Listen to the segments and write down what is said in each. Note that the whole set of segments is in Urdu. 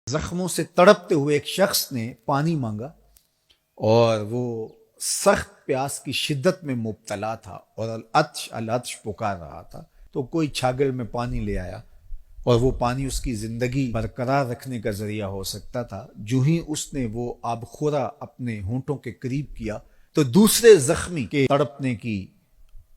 زخموں سے تڑپتے ہوئے ایک شخص نے پانی مانگا اور وہ سخت پیاس کی شدت میں مبتلا تھا اور العطش پکار رہا تھا، تو کوئی چھاگل میں پانی لے آیا اور وہ پانی اس کی زندگی برقرار رکھنے کا ذریعہ ہو سکتا تھا۔ جو ہی اس نے وہ آب خورا اپنے ہونٹوں کے قریب کیا تو دوسرے زخمی کے تڑپنے کی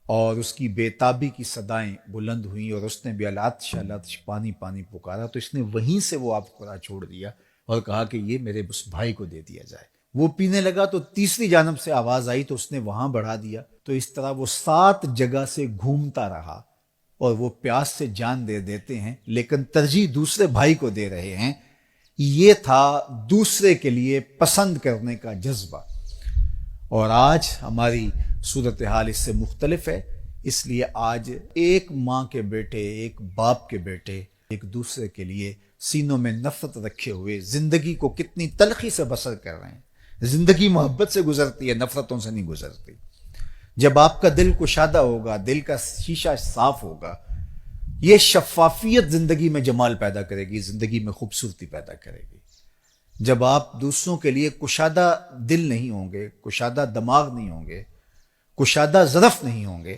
اور اس کی بے تابی کی صدائیں بلند ہوئیں اور اس نے بھی العطش پانی پانی پکارا، تو اس نے وہیں سے وہ آب خورا چھوڑ دیا اور کہا کہ یہ میرے اس بھائی کو دے دیا جائے۔ وہ پینے لگا تو تیسری جانب سے آواز آئی تو اس نے وہاں بڑھا دیا، تو اس طرح وہ 7 جگہ سے گھومتا رہا اور وہ پیاس سے جان دے دیتے ہیں لیکن ترجیح دوسرے بھائی کو دے رہے ہیں۔ یہ تھا دوسرے کے لیے پسند کرنے کا جذبہ، اور آج ہماری صورتحال اس سے مختلف ہے۔ اس لیے آج ایک ماں کے بیٹے، ایک باپ کے بیٹے ایک دوسرے کے لیے سینوں میں نفرت رکھے ہوئے زندگی کو کتنی تلخی سے بسر کر رہے ہیں۔ زندگی محبت سے گزرتی ہے، نفرتوں سے نہیں گزرتی۔ جب آپ کا دل کشادہ ہوگا، دل کا شیشہ صاف ہوگا، یہ شفافیت زندگی میں جمال پیدا کرے گی، زندگی میں خوبصورتی پیدا کرے گی۔ جب آپ دوسروں کے لیے کشادہ دل نہیں ہوں گے، کشادہ دماغ نہیں ہوں گے، کشادہ ظرف نہیں ہوں گے،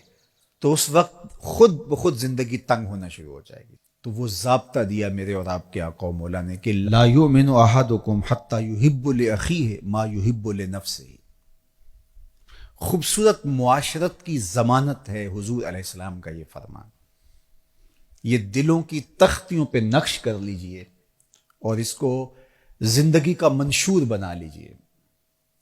تو اس وقت خود بخود زندگی تنگ ہونا شروع ہو جائے گی۔ تو وہ ضابطہ دیا میرے اور آپ کے آقا و مولا نے کہ لا یؤمن احدکم حتی یحب لاخیہ ما یحب لنفسہ۔ خوبصورت معاشرت کی ضمانت ہے حضور علیہ السلام کا یہ فرمان۔ یہ دلوں کی تختیوں پہ نقش کر لیجئے اور اس کو زندگی کا منشور بنا لیجئے۔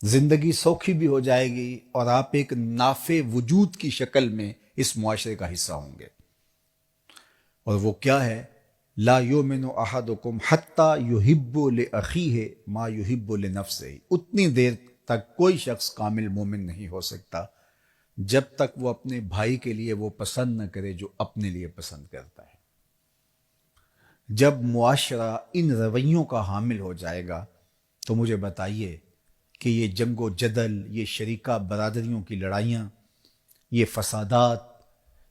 زندگی سوکھی بھی ہو جائے گی اور آپ ایک نافع وجود کی شکل میں اس معاشرے کا حصہ ہوں گے۔ اور وہ کیا ہے؟ لا یؤمن احدکم حتی یحب لاخیہ ما یحب لنفسہ۔ اتنی دیر تک کوئی شخص کامل مومن نہیں ہو سکتا جب تک وہ اپنے بھائی کے لیے وہ پسند نہ کرے جو اپنے لیے پسند کرتا ہے۔ جب معاشرہ ان رویوں کا حامل ہو جائے گا تو مجھے بتائیے کہ یہ جنگ و جدل، یہ شریکہ برادریوں کی لڑائیاں، یہ فسادات،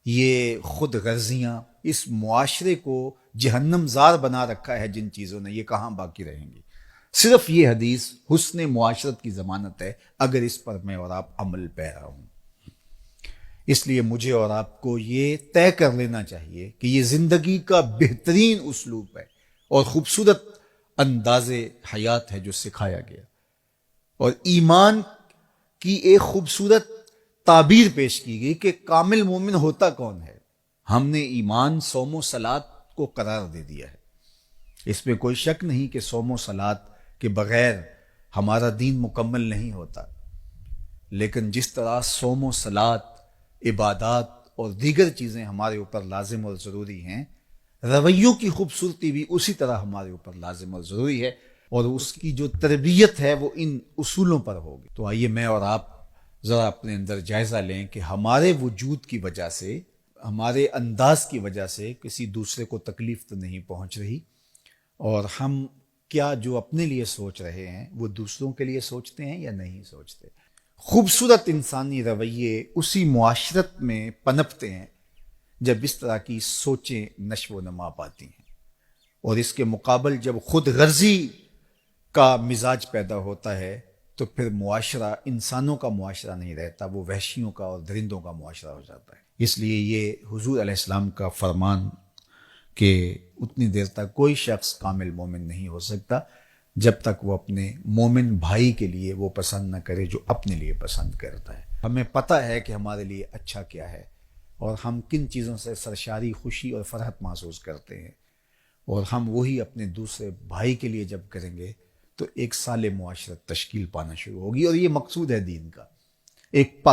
یہ خود غرضیاں، اس معاشرے کو جہنم زار بنا رکھا ہے جن چیزوں نے، یہ کہاں باقی رہیں گی؟ صرف یہ حدیث حسن معاشرت کی ضمانت ہے اگر اس پر میں اور آپ عمل پیرا ہوں۔ اس لیے مجھے اور آپ کو یہ طے کر لینا چاہیے کہ یہ زندگی کا بہترین اسلوب ہے اور خوبصورت انداز حیات ہے جو سکھایا گیا، اور ایمان کی ایک خوبصورت تعبیر پیش کی گئی کہ کامل مومن ہوتا کون ہے۔ ہم نے ایمان، صوم و صلات کو قرار دے دیا ہے۔ اس میں کوئی شک نہیں کہ صوم و صلات کے بغیر ہمارا دین مکمل نہیں ہوتا، لیکن جس طرح صوم و صلات، عبادات اور دیگر چیزیں ہمارے اوپر لازم اور ضروری ہیں، رویوں کی خوبصورتی بھی اسی طرح ہمارے اوپر لازم اور ضروری ہے، اور اس کی جو تربیت ہے وہ ان اصولوں پر ہوگی۔ تو آئیے میں اور آپ ذرا اپنے اندر جائزہ لیں کہ ہمارے وجود کی وجہ سے، ہمارے انداز کی وجہ سے کسی دوسرے کو تکلیف تو نہیں پہنچ رہی، اور ہم کیا جو اپنے لیے سوچ رہے ہیں وہ دوسروں کے لیے سوچتے ہیں یا نہیں سوچتے۔ خوبصورت انسانی رویے اسی معاشرت میں پنپتے ہیں جب اس طرح کی سوچیں نشو و نما پاتی ہیں، اور اس کے مقابل جب خود غرضی کا مزاج پیدا ہوتا ہے تو پھر معاشرہ انسانوں کا معاشرہ نہیں رہتا، وہ وحشیوں کا اور درندوں کا معاشرہ ہو جاتا ہے۔ اس لیے یہ حضور علیہ السلام کا فرمان کہ اتنی دیر تک کوئی شخص کامل مومن نہیں ہو سکتا جب تک وہ اپنے مومن بھائی کے لیے وہ پسند نہ کرے جو اپنے لیے پسند کرتا ہے۔ ہمیں پتہ ہے کہ ہمارے لیے اچھا کیا ہے اور ہم کن چیزوں سے سرشاری خوشی اور فرحت محسوس کرتے ہیں، اور ہم وہی اپنے دوسرے بھائی کے لیے جب کریں گے تو ایک صالح معاشرت تشکیل پانا شروع ہوگی، اور یہ مقصود ہے دین کا، ایک